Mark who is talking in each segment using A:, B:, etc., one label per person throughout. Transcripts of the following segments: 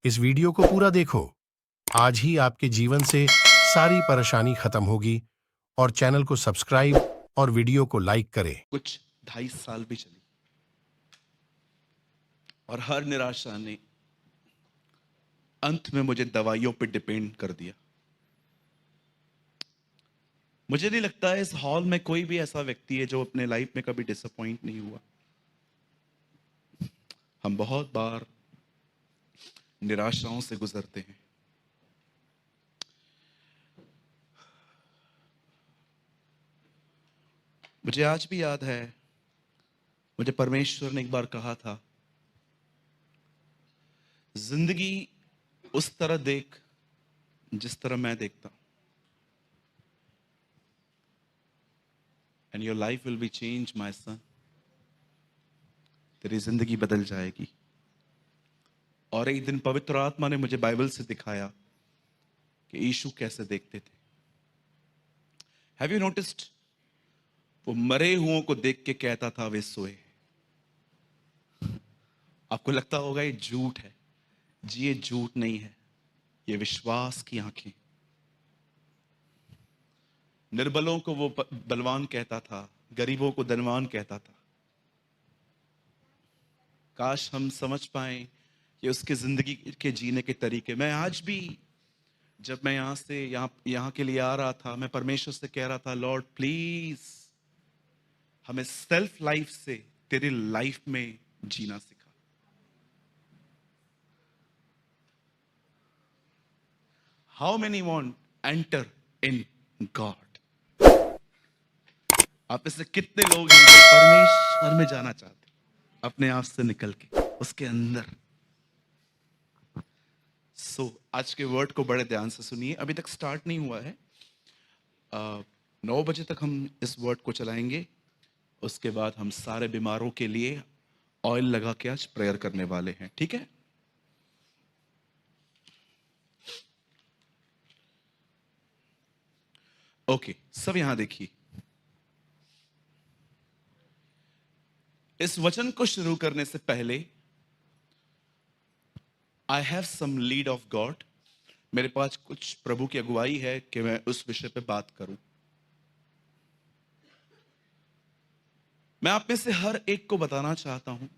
A: इस वीडियो को पूरा देखो। आज ही आपके जीवन से सारी परेशानी खत्म होगी और चैनल को सब्सक्राइब और वीडियो को लाइक करें।
B: कुछ 2.5 साल भी चली और हर निराशा ने अंत में मुझे दवाइयों पे डिपेंड कर दिया। मुझे नहीं लगता है इस हॉल में कोई भी ऐसा व्यक्ति है जो अपने लाइफ में कभी डिसअपॉइंट नहीं हुआ। हम बहुत बार निराशाओं से गुजरते हैं। मुझे आज भी याद है, मुझे परमेश्वर ने एक बार कहा था, जिंदगी उस तरह देख जिस तरह मैं देखता हूं, and your life will be change my son. तेरी जिंदगी बदल जाएगी। और एक दिन पवित्र आत्मा ने मुझे बाइबल से दिखाया कि यीशु कैसे देखते थे। हैव यू नोटिस्ड, वो मरे हुओं को देख के कहता था वे सोए। आपको लगता होगा ये झूठ है। जी, ये झूठ नहीं है, ये विश्वास की आंखें। निर्बलों को वो बलवान कहता था, गरीबों को धनवान कहता था। काश हम समझ पाए कि उसके जिंदगी के जीने के तरीके। मैं आज भी, जब मैं यहां से यहां के लिए आ रहा था, मैं परमेश्वर से कह रहा था, लॉर्ड प्लीज हमें सेल्फ लाइफ से तेरी लाइफ में जीना सिखा। How many want enter in God? आप में से कितने लोग हैं जो परमेश्वर में जाना चाहते, अपने आप से निकल के उसके अंदर? आज के वर्ड को बड़े ध्यान से सुनिए। अभी तक स्टार्ट नहीं हुआ है। 9 बजे तक हम इस वर्ड को चलाएंगे। उसके बाद हम सारे बीमारों के लिए ऑयल लगा के आज प्रेयर करने वाले हैं, ठीक है? ओके, सब यहां देखिए। इस वचन को शुरू करने से पहले I have some lead of God. मेरे पास कुछ प्रभु की अगुवाई है कि मैं उस विषय पे बात करूं। मैं आप में से हर एक को बताना चाहता हूं,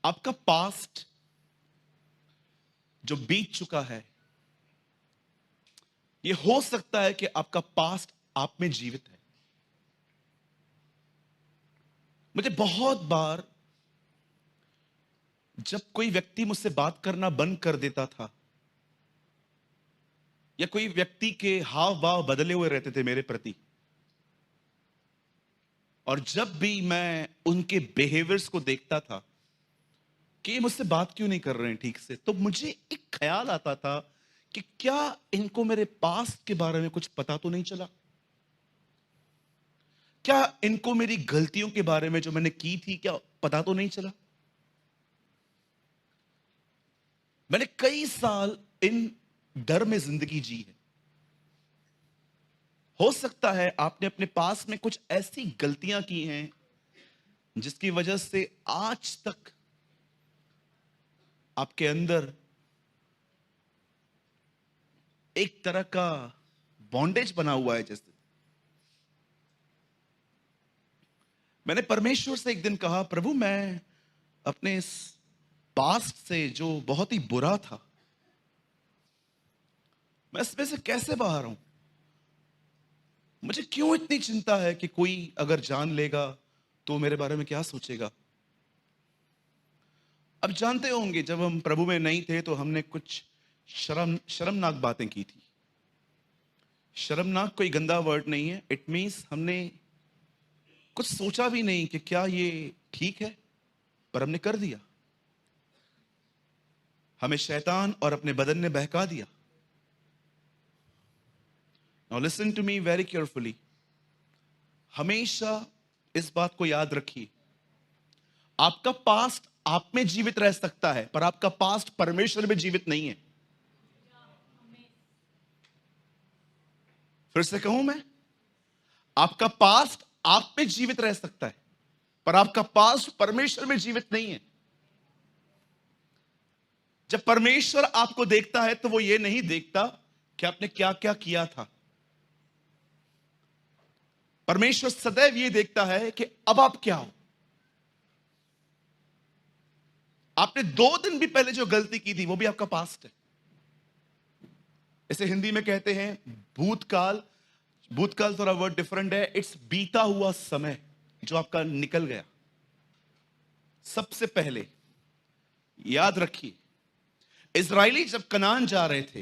B: आपका पास्ट जो बीत चुका है, यह हो सकता है कि आपका पास्ट आप में जीवित है। मुझे बहुत बार जब कोई व्यक्ति मुझसे बात करना बंद कर देता था, या कोई व्यक्ति के हाव भाव बदले हुए रहते थे मेरे प्रति, और जब भी मैं उनके बिहेवियर्स को देखता था कि ये मुझसे बात क्यों नहीं कर रहे हैं ठीक से, तो मुझे एक ख्याल आता था कि क्या इनको मेरे पास्ट के बारे में कुछ पता तो नहीं चला? क्या इनको मेरी गलतियों के बारे में जो मैंने की थी, क्या पता तो नहीं चला? मैंने कई साल इन डर में जिंदगी जी है। हो सकता है आपने अपने पास में कुछ ऐसी गलतियां की हैं जिसकी वजह से आज तक आपके अंदर एक तरह का बॉन्डेज बना हुआ है। जैसे मैंने परमेश्वर से एक दिन कहा, प्रभु मैं अपने इस पास्ट से जो बहुत ही बुरा था, मैं इसमें से कैसे बाहर आऊं? मुझे क्यों इतनी चिंता है कि कोई अगर जान लेगा तो मेरे बारे में क्या सोचेगा? अब जानते होंगे, जब हम प्रभु में नहीं थे तो हमने कुछ शर्मनाक बातें की थी। शर्मनाक कोई गंदा वर्ड नहीं है। इट मींस हमने कुछ सोचा भी नहीं कि क्या ये ठीक है, पर हमने कर दिया। हमें शैतान और अपने बदन ने बहका दिया। Now listen to me very carefully. हमेशा इस बात को याद रखिए, आपका पास्ट आप में जीवित रह सकता है, पर आपका पास्ट परमेश्वर में जीवित नहीं है। फिर से कहूं मैं, आपका पास्ट आप में जीवित रह सकता है, पर आपका पास्ट परमेश्वर में जीवित नहीं है। जब परमेश्वर आपको देखता है तो वो ये नहीं देखता कि आपने क्या क्या किया था। परमेश्वर सदैव ये देखता है कि अब आप क्या हो। आपने 2 दिन भी पहले जो गलती की थी वो भी आपका पास्ट है। इसे हिंदी में कहते हैं भूतकाल। भूतकाल थोड़ा वर्ड डिफरेंट है। इट्स बीता हुआ समय जो आपका निकल गया। सबसे पहले याद रखिए, इजरायली जब कनान जा रहे थे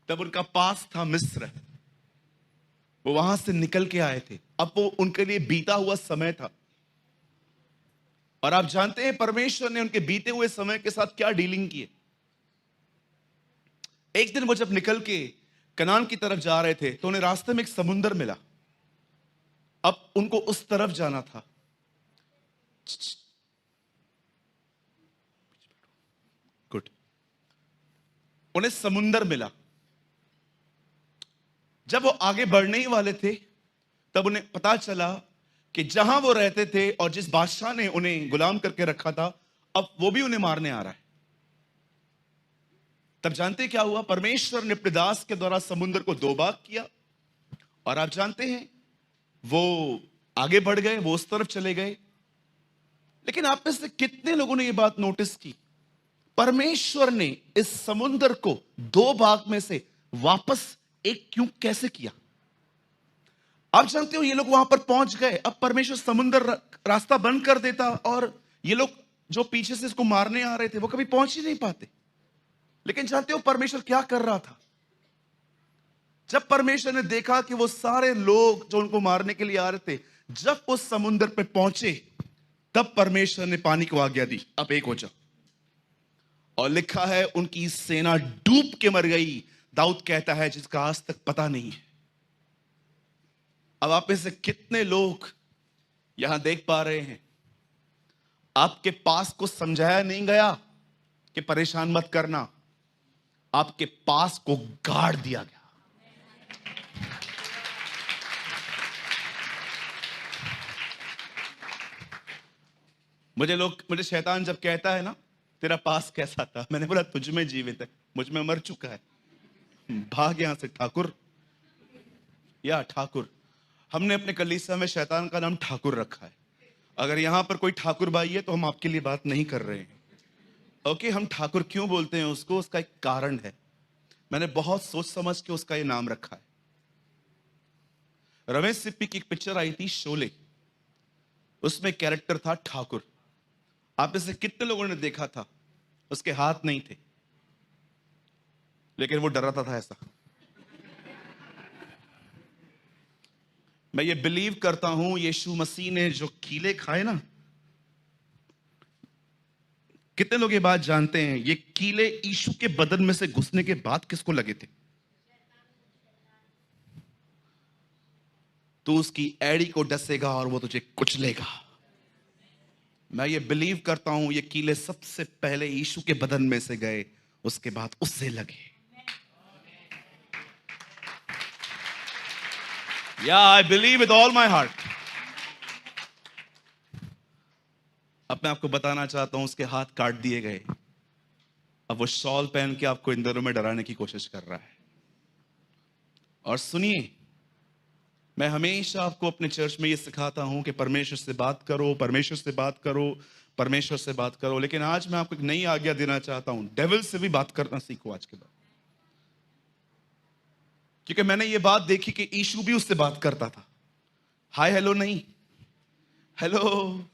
B: तब उनका पास था मिस्र। वो वहां से निकल के आए थे। अब वो उनके लिए बीता हुआ समय था। और आप जानते हैं परमेश्वर ने उनके बीते हुए समय के साथ क्या डीलिंग की है। एक दिन वो जब निकल के कनान की तरफ जा रहे थे तो उन्हें रास्ते में एक समुंदर मिला। अब उनको उस तरफ जाना था। गुड। उन्हें समुंदर मिला। जब वो आगे बढ़ने ही वाले थे तब उन्हें पता चला कि जहां वो रहते थे और जिस बादशाह ने उन्हें गुलाम करके रखा था अब वो भी उन्हें मारने आ रहा है। तब जानते क्या हुआ? परमेश्वर ने अपने दास के द्वारा समुद्र को 2 भाग किया। और आप जानते हैं वो आगे बढ़ गए, वो उस तरफ चले गए। लेकिन आप में से कितने लोगों ने यह बात नोटिस की? परमेश्वर ने इस समुद्र को 2 भाग में से वापस एक क्यों कैसे किया? आप जानते हो ये लोग वहां पर पहुंच गए। अब परमेश्वर समुद्र रास्ता बंद कर देता और ये लोग जो पीछे से इसको मारने आ रहे थे वो कभी पहुंच ही नहीं पाते। लेकिन जानते हो परमेश्वर क्या कर रहा था? जब परमेश्वर ने देखा कि वो सारे लोग जो उनको मारने के लिए आ रहे थे जब उस समुद्र पे पहुंचे तब परमेश्वर ने पानी को आज्ञा दी, अब एक हो जाओ। और लिखा है उनकी सेना डूब के मर गई। दाऊद कहता है जिसका आज तक पता नहीं है। अब आप में से कितने लोग यहां देख पा रहे हैं आपके पास को समझाया नहीं गया कि परेशान मत करना, आपके पास को गाड़ दिया गया। मुझे शैतान जब कहता है ना तेरा पास कैसा था, मैंने बोला तुझ में जीवित है, मुझ में मर चुका है, भाग यहां से ठाकुर। या ठाकुर, हमने अपने कलीसिया में शैतान का नाम ठाकुर रखा है। अगर यहां पर कोई ठाकुर भाई है तो हम आपके लिए बात नहीं कर रहे हैं। ओके, हम ठाकुर क्यों बोलते हैं उसको, उसका एक कारण है। मैंने बहुत सोच समझ के उसका ये नाम रखा है। रमेश सिप्पी की एक पिक्चर आई थी शोले, उसमें कैरेक्टर था ठाकुर। आप में से कितने लोगों ने देखा था? उसके हाथ नहीं थे लेकिन वो डराता था ऐसा। मैं ये बिलीव करता हूं यीशु मसीह ने जो कीले खाए ना, कितने लोग ये बात जानते हैं ये कीले यीशु के बदन में से घुसने के बाद किसको लगे थे? तू उसकी एड़ी को डसेगा और वो तुझे कुचलेगा। मैं ये बिलीव करता हूं ये कीले सबसे पहले यीशु के बदन में से गए, उसके बाद उससे लगे। या I believe with all my heart. अब मैं आपको बताना चाहता हूं उसके हाथ काट दिए गए। अब वो शॉल पहन के आपको इन दिनों में डराने की कोशिश कर रहा है। और सुनिए, मैं हमेशा आपको अपने चर्च में ये सिखाता हूं कि परमेश्वर से बात करो, परमेश्वर से बात करो, परमेश्वर से बात करो। लेकिन आज मैं आपको एक नई आज्ञा देना चाहता हूं, डेविल से भी बात करना सीखो आज के बाद। क्योंकि मैंने ये बात देखी कि यीशु भी उससे बात करता था। हाय हेलो नहीं, हेलो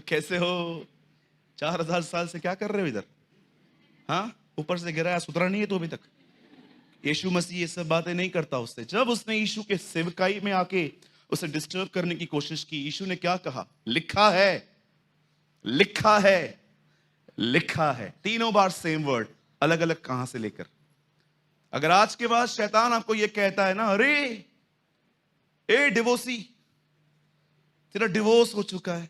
B: कैसे हो, 4000 साल से क्या कर रहे हो इधर? हाँ, ऊपर से गिरा है, सुधरा नहीं है तो अभी तक। यीशु मसीह ये सब बातें नहीं करता उससे। जब उसने यीशु के सेवकाई में आके उसे डिस्टर्ब करने की कोशिश की, यीशु ने क्या कहा? लिखा है, लिखा है, लिखा है। 3 बार सेम वर्ड, अलग अलग कहां से लेकर। अगर आज के बाद शैतान आपको यह कहता है ना, अरे ए डिवोर्सी तेरा डिवोर्स हो चुका है,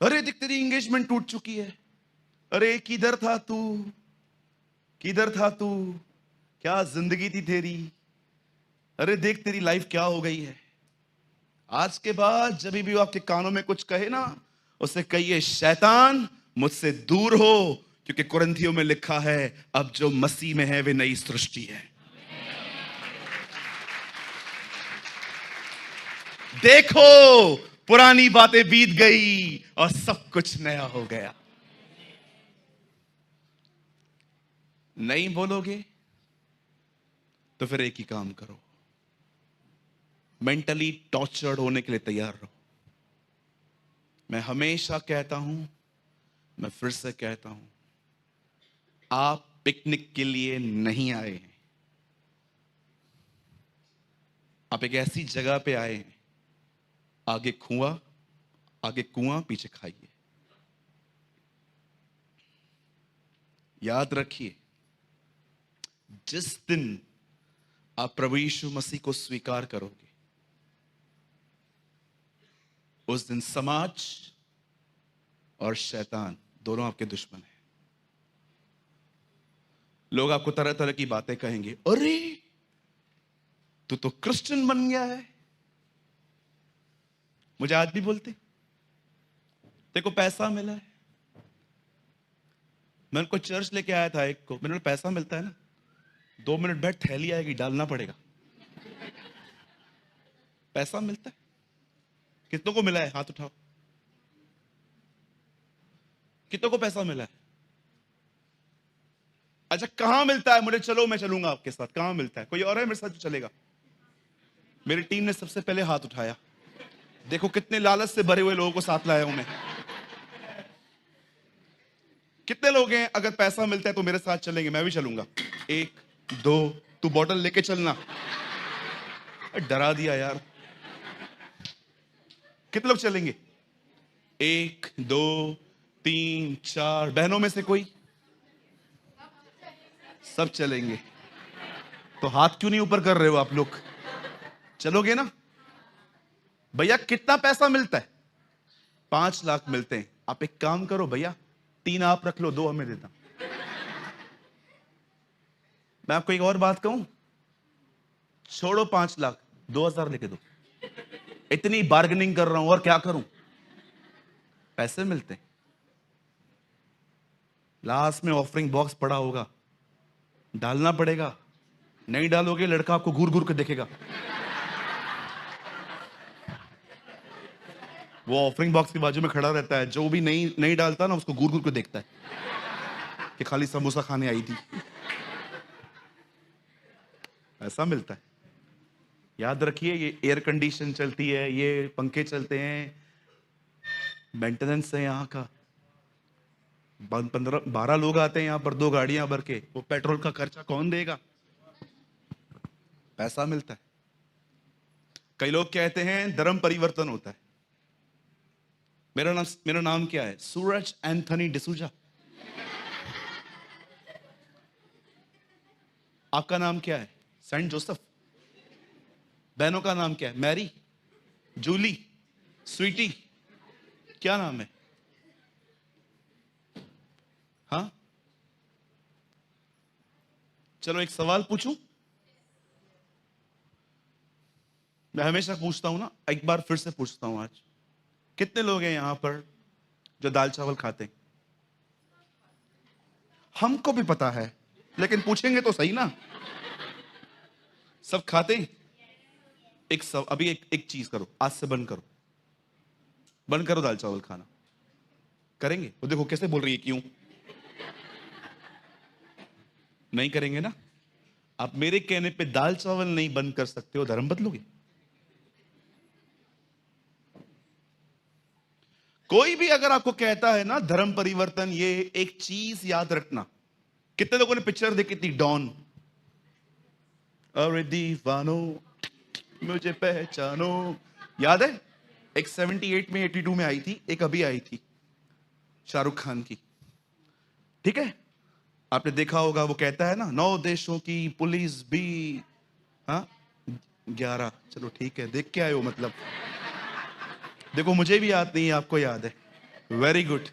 B: अरे देख तेरी एंगेजमेंट टूट चुकी है, अरे किधर था तू, किधर था तू, क्या जिंदगी थी तेरी, अरे देख तेरी लाइफ क्या हो गई है। आज के बाद जब भी वो आपके कानों में कुछ कहे ना, उसे कहिए शैतान मुझसे दूर हो, क्योंकि कुरिन्थियों में लिखा है अब जो मसीह में है वे नई सृष्टि है। देखो पुरानी बातें बीत गई और सब कुछ नया हो गया। नहीं बोलोगे तो फिर एक ही काम करो, मेंटली टॉर्चर्ड होने के लिए तैयार रहो। मैं हमेशा कहता हूं, मैं फिर से कहता हूं, आप पिकनिक के लिए नहीं आए हैं, आप एक ऐसी जगह पे आए हैं, आगे कुआं पीछे खाइए। याद रखिए, जिस दिन आप प्रभु यीशु मसीह को स्वीकार करोगे, उस दिन समाज और शैतान दोनों आपके दुश्मन हैं। लोग आपको तरह तरह की बातें कहेंगे, अरे तू तो क्रिश्चियन बन गया है। मुझे आज भी बोलते, देखो पैसा मिला है। मैं उनको चर्च लेके आया था एक को, मैंने बोला पैसा मिलता है ना, 2 मिनट बैठ, थैली आएगी, डालना पड़ेगा। पैसा मिलता है, कितनों को मिला है हाथ उठाओ, कितनों को पैसा मिला है? अच्छा कहां मिलता है? मुझे चलो मैं चलूंगा आपके साथ। कहां मिलता है? कोई और है मेरे साथ जो चलेगा? मेरी टीम ने सबसे पहले हाथ उठाया। देखो कितने लालच से भरे हुए लोगों को साथ लाया हूं मैं। कितने लोग हैं अगर पैसा मिलता है तो मेरे साथ चलेंगे? मैं भी चलूंगा। 1 2, तू बॉटल लेके चलना। डरा दिया यार। कितने लोग चलेंगे? 1 2 3 4। बहनों में से कोई? सब चलेंगे। तो हाथ क्यों नहीं ऊपर कर रहे हो आप लोग? चलोगे ना? भैया कितना पैसा मिलता है? 5 लाख मिलते हैं। आप एक काम करो भैया, 3 आप रख लो, 2 हमें देता। मैं आपको एक और बात कहूं, छोड़ो 5 लाख, 2,000 लेके दो। इतनी बार्गेनिंग कर रहा हूं और क्या करूं? पैसे मिलते हैं। लास्ट में ऑफरिंग बॉक्स पड़ा होगा, डालना पड़ेगा। नहीं डालोगे लड़का आपको घूर घूर के देखेगा। वो ऑफरिंग बॉक्स के बाजू में खड़ा रहता है, जो भी नहीं डालता ना उसको घूर घूर के देखता है कि खाली समोसा खाने आई थी। ऐसा मिलता है। याद रखिए, ये एयर कंडीशन चलती है, ये पंखे चलते हैं, मेंटेनेंस है यहाँ का। 12 लोग आते हैं यहाँ पर, 2 गाड़ियां भर के, वो पेट्रोल का खर्चा कौन देगा? पैसा मिलता है। कई लोग कहते हैं धर्म परिवर्तन होता है। मेरा नाम क्या है? सूरज एंथनी डिसूजा। आपका नाम क्या है? Saint Joseph. बहनों का नाम क्या है? Mary, Julie, Sweety. क्या नाम है? हाँ, चलो एक सवाल पूछूं। मैं हमेशा पूछता हूं ना, एक बार फिर से पूछता हूं आज। कितने लोग हैं यहां पर जो दाल चावल खाते हैं? हमको भी पता है, लेकिन पूछेंगे तो सही ना। सब खाते हैं? अभी एक चीज करो, आज से बंद करो दाल चावल खाना। करेंगे? वो देखो कैसे बोल रही है, क्यों नहीं करेंगे ना? आप मेरे कहने पे दाल चावल नहीं बंद कर सकते हो, धर्म बदलोगे? कोई भी अगर आपको कहता है ना धर्म परिवर्तन, ये एक चीज याद रखना। कितने लोगों ने पिक्चर देखी थी डॉन? अरे दीवानो मुझे पहचानो, याद है? एक 78 में 82 में आई थी, एक अभी आई थी शाहरुख खान की। ठीक है, आपने देखा होगा। वो कहता है ना 9 देशों की पुलिस भी, हाँ 11। चलो ठीक है, देख के आए हो मतलब। देखो मुझे भी याद नहीं है, आपको याद है। Very good.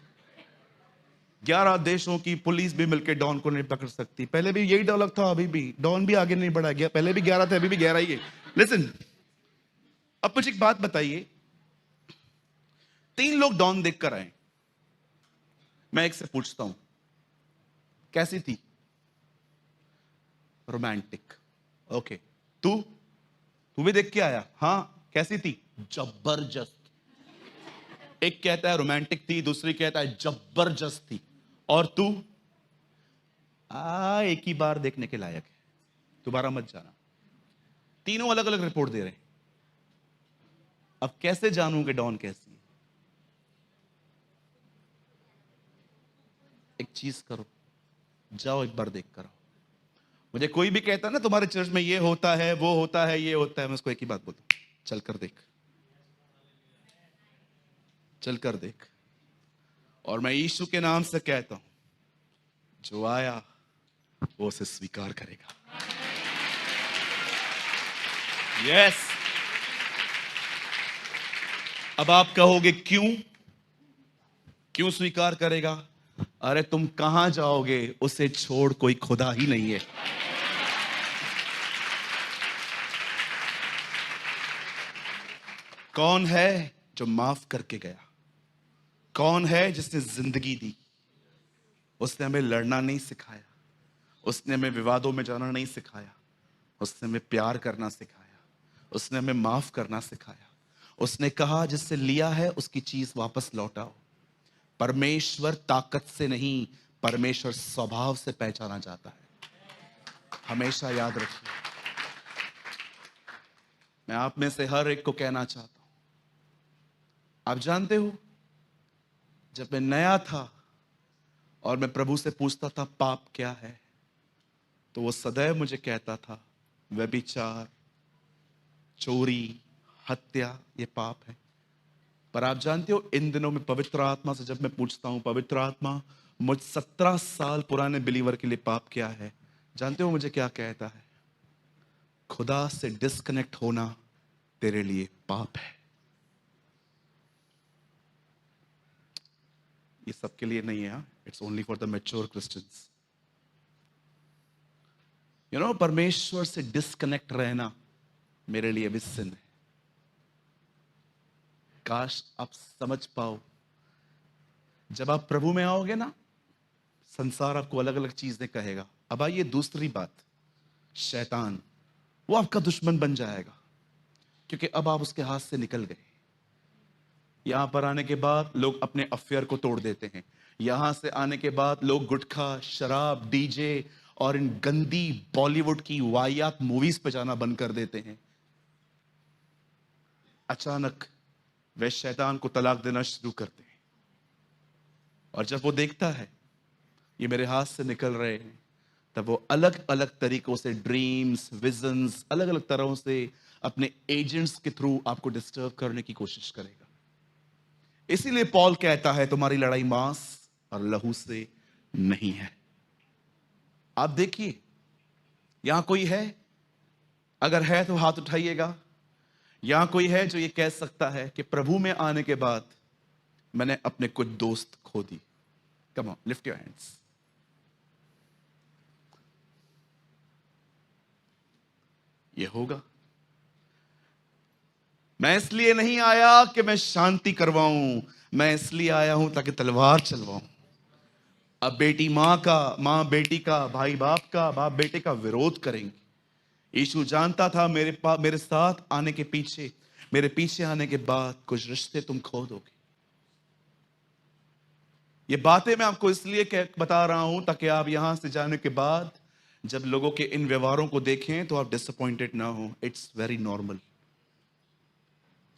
B: 11 देशों की पुलिस भी मिलकर डॉन को नहीं पकड़ सकती। पहले भी यही डायलॉग था, अभी भी डॉन भी आगे नहीं बढ़ा गया। पहले भी 11 थे, अभी भी 11 ही है। लिसन, अब मुझे एक बात बताइए, 3 लोग डॉन देखकर आए, मैं एक से पूछता हूं कैसी थी? रोमांटिक। ओके, तू तू भी देख के आया? हाँ, कैसी थी? जबरदस्त। एक कहता है रोमांटिक थी, दूसरी कहता है जबरदस्त थी, और तू एक ही बार देखने के लायक है, दोबारा मत जाना। तीनों अलग अलग रिपोर्ट दे रहे हैं। अब कैसे जानूं कि डॉन कैसी है? एक चीज करो, जाओ एक बार देख कर आओ। मुझे कोई भी कहता है ना तुम्हारे चर्च में ये होता है, वो होता है, ये होता है, मैं उसको एक ही बात बोलता हूं, चल कर देख, चल कर देख। और मैं यीशु के नाम से कहता हूं, जो आया वो उसे स्वीकार करेगा। यस। अब आप कहोगे क्यों? क्यों स्वीकार करेगा? अरे तुम कहां जाओगे, उसे छोड़ कोई खुदा ही नहीं है। कौन है जो माफ करके गया? कौन है जिसने जिंदगी दी? उसने हमें लड़ना नहीं सिखाया, उसने हमें विवादों में जाना नहीं सिखाया, उसने हमें प्यार करना सिखाया, उसने हमें माफ करना सिखाया। उसने कहा जिससे लिया है उसकी चीज वापस लौटाओ। परमेश्वर ताकत से नहीं, परमेश्वर स्वभाव से पहचाना जाता है। हमेशा याद रखिए। मैं आप में से हर एक को कहना चाहता हूं, आप जानते हो, जब मैं नया था और मैं प्रभु से पूछता था पाप क्या है, तो वो सदैव मुझे कहता था व्यभिचार, चोरी, हत्या ये पाप है। पर आप जानते हो, इन दिनों में पवित्र आत्मा से जब मैं पूछता हूं, पवित्र आत्मा मुझ 17 साल पुराने बिलीवर के लिए पाप क्या है, जानते हो मुझे क्या कहता है? खुदा से डिस्कनेक्ट होना तेरे लिए पाप है। ये सबके लिए नहीं है, it's only for the mature Christians. परमेश्वर से डिस्कनेक्ट रहना मेरे लिए भी सिन है। काश आप समझ पाओ, जब आप प्रभु में आओगे ना, संसार आपको अलग अलग चीजें कहेगा। अब आइए दूसरी बात, शैतान वो आपका दुश्मन बन जाएगा, क्योंकि अब आप उसके हाथ से निकल गए। यहां पर आने के बाद लोग अपने अफेयर को तोड़ देते हैं। यहां से आने के बाद लोग गुटखा, शराब, डीजे और इन गंदी बॉलीवुड की वाहियात मूवीज पे जाना बंद कर देते हैं। अचानक वे शैतान को तलाक देना शुरू करते हैं, और जब वो देखता है ये मेरे हाथ से निकल रहे हैं, तब वो अलग अलग तरीकों से ड्रीम्स, विजन्स, अलग अलग तरहों से अपने एजेंट्स के थ्रू आपको डिस्टर्ब करने की कोशिश करेगा। इसीलिए पॉल कहता है तुम्हारी लड़ाई मांस और लहू से नहीं है। आप देखिए, यहां कोई है? अगर है तो हाथ उठाइएगा। यहां कोई है जो ये कह सकता है कि प्रभु में आने के बाद मैंने अपने कुछ दोस्त खो दी? Come on, lift your hands. ये होगा। मैं इसलिए नहीं आया कि मैं शांति करवाऊं, मैं इसलिए आया हूं ताकि तलवार चलवाऊं। अब बेटी मां का, मां बेटी का, भाई बाप का, बाप बेटे का विरोध करेंगे। यीशु जानता था मेरे साथ आने के पीछे, मेरे पीछे आने के बाद कुछ रिश्ते तुम खो दोगे। ये बातें मैं आपको इसलिए बता रहा हूं ताकि आप यहां से जाने के बाद जब लोगों के इन व्यवहारों को देखें तो आप डिसअपॉइंटेड ना हो। It's very normal.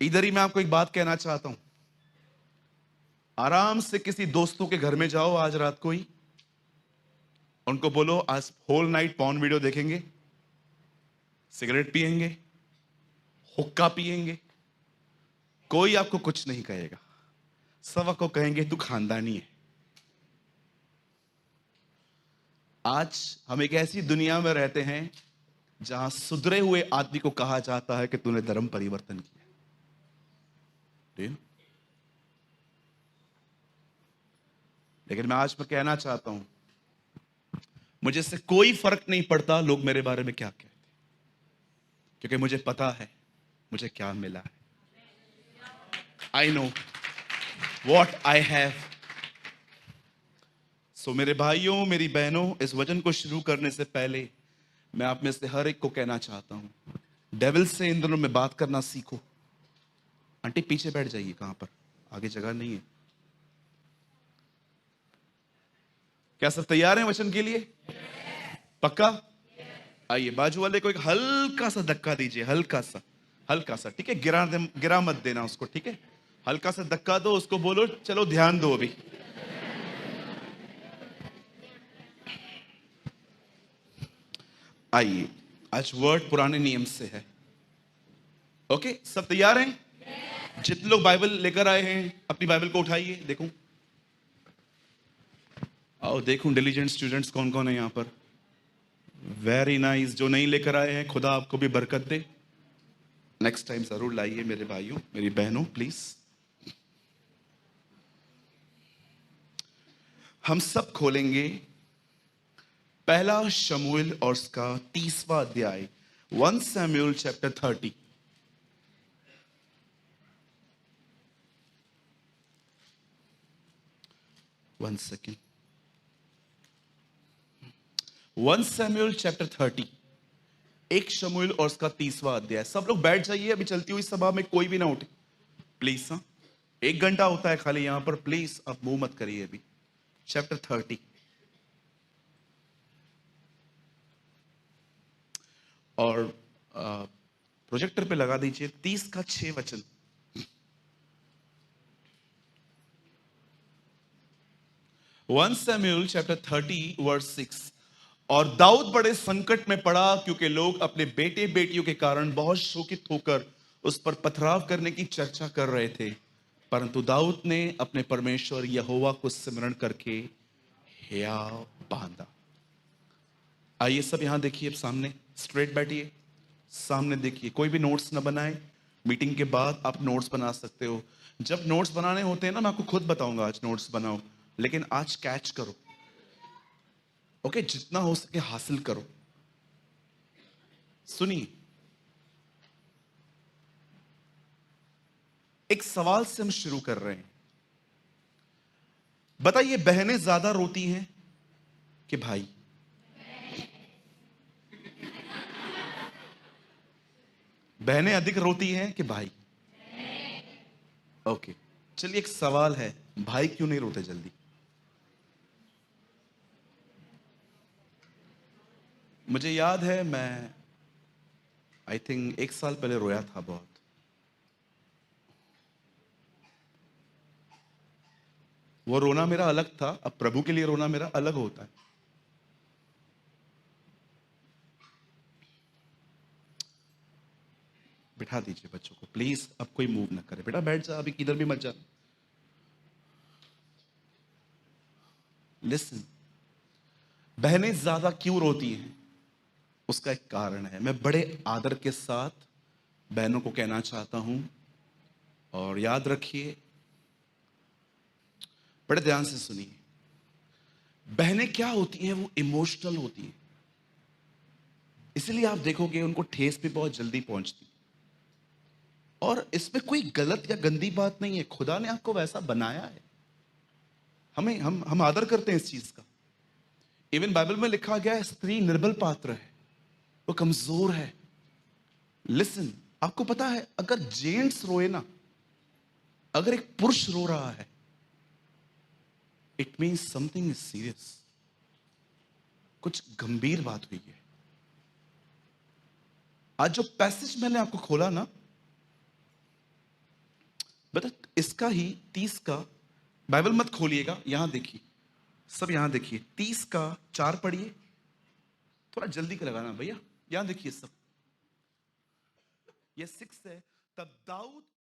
B: इधर ही मैं आपको एक बात कहना चाहता हूं। आराम से किसी दोस्तों के घर में जाओ आज रात को ही, उनको बोलो आज होल नाइट पॉर्न वीडियो देखेंगे, सिगरेट पिएंगे, हुक्का पिएंगे। कोई आपको कुछ नहीं कहेगा, सब आपको कहेंगे तू खानदानी है। आज हम एक ऐसी दुनिया में रहते हैं जहां सुधरे हुए आदमी को कहा जाता है कि तूने धर्म परिवर्तन किया। लेकिन मैं आज मैं कहना चाहता हूं, मुझे इससे कोई फर्क नहीं पड़ता लोग मेरे बारे में क्या कहते हैं, क्योंकि मुझे पता है मुझे क्या मिला है। I know what I have. So मेरे भाइयों, मेरी बहनों, इस वचन को शुरू करने से पहले मैं आप में से हर एक को कहना चाहता हूं, डेविल से इन दिनों में बात करना सीखो। आंटी पीछे बैठ जाइए, कहां पर, आगे जगह नहीं है। क्या सब तैयार हैं वचन के लिए? पक्का? आइए, बाजू वाले को एक हल्का सा धक्का दीजिए, हल्का सा, हल्का सा, ठीक है? गिरा मत देना उसको, ठीक है? हल्का सा धक्का दो, उसको बोलो चलो ध्यान दो अभी। आइए, आज वर्ड पुराने नियम से है। ओके, सब तैयार हैं? जितने लोग बाइबल लेकर आए हैं अपनी बाइबल को उठाइए, देखूं। आओ देखूं डिलीजेंट स्टूडेंट्स कौन कौन है यहां पर। Very nice. जो नहीं लेकर आए हैं, खुदा आपको भी बरकत दे। नेक्स्ट टाइम जरूर लाइए मेरे भाइयों, मेरी बहनों, प्लीज। हम सब खोलेंगे पहला शमूएल और उसका 30वां अध्याय, 1 Samuel chapter 30। One second. 1 Samuel chapter 30, एक शमूएल और उसका 30वां अध्याय। सब लोग बैठ जाइए, अभी चलती हुई सभा में कोई भी ना उठे प्लीज। हाँ, 1 घंटा होता है खाली यहां पर, प्लीज आप मुंह मत करिए अभी। चैप्टर 30 और प्रोजेक्टर पे लगा दीजिए 30 का 6 वचन। One Samuel chapter 30 verse 6। और दाऊद बड़े संकट में पड़ा क्योंकि लोग अपने बेटे बेटियों के कारण बहुत शोकित होकर उस पर पथराव करने की चर्चा कर रहे थे, परंतु दाऊद ने अपने परमेश्वर यहोवा को स्मरण करके हियाव बांधा। आइए सब यहां देखिए, सामने स्ट्रेट बैठिए, सामने देखिए, कोई भी नोट्स ना बनाए। मीटिंग के बाद आप नोट्स बना सकते हो। जब नोट्स बनाने होते हैं ना, मैं आपको खुद बताऊंगा आज नोट्स बनाओ, लेकिन आज कैच करो। ओके, जितना हो सके हासिल करो। सुनिए, एक सवाल से हम शुरू कर रहे हैं। बताइए, बहनें ज्यादा रोती हैं कि भाई? बहनें अधिक रोती हैं कि भाई? ओके, चलिए एक सवाल है, भाई क्यों नहीं रोते जल्दी? मुझे याद है, मैं आई थिंक 1 साल पहले रोया था बहुत। वो रोना मेरा अलग था, अब प्रभु के लिए रोना मेरा अलग होता है। बिठा दीजिए बच्चों को प्लीज, अब कोई मूव ना करे। बेटा बैठ जा, अभी किधर भी मत जा। लिसन, बहनें ज्यादा क्यों रोती हैं? उसका एक कारण है। मैं बड़े आदर के साथ बहनों को कहना चाहता हूं, और याद रखिए, बड़े ध्यान से सुनिए। बहनें क्या होती हैं? वो इमोशनल होती हैं, इसलिए आप देखोगे उनको ठेस भी बहुत जल्दी पहुंचती। और इसमें कोई गलत या गंदी बात नहीं है, खुदा ने आपको वैसा बनाया है। हमें हम आदर करते हैं इस चीज का। इवन बाइबल में लिखा गया है, स्त्री निर्बल पात्र है, वो कमजोर है। लिसन, आपको पता है, अगर जेंट्स रोए ना, अगर एक पुरुष रो रहा है, it means something is serious, कुछ गंभीर बात हुई है। आज जो पैसेज मैंने आपको खोला ना, बता, इसका ही 30 का, बाइबल मत खोलिएगा, यहां देखिए, सब यहां देखिए, 30 का 4 पढ़िए। थोड़ा जल्दी का लगाना भैया, यहां देखिए सब। ये 6 है। तब दाऊद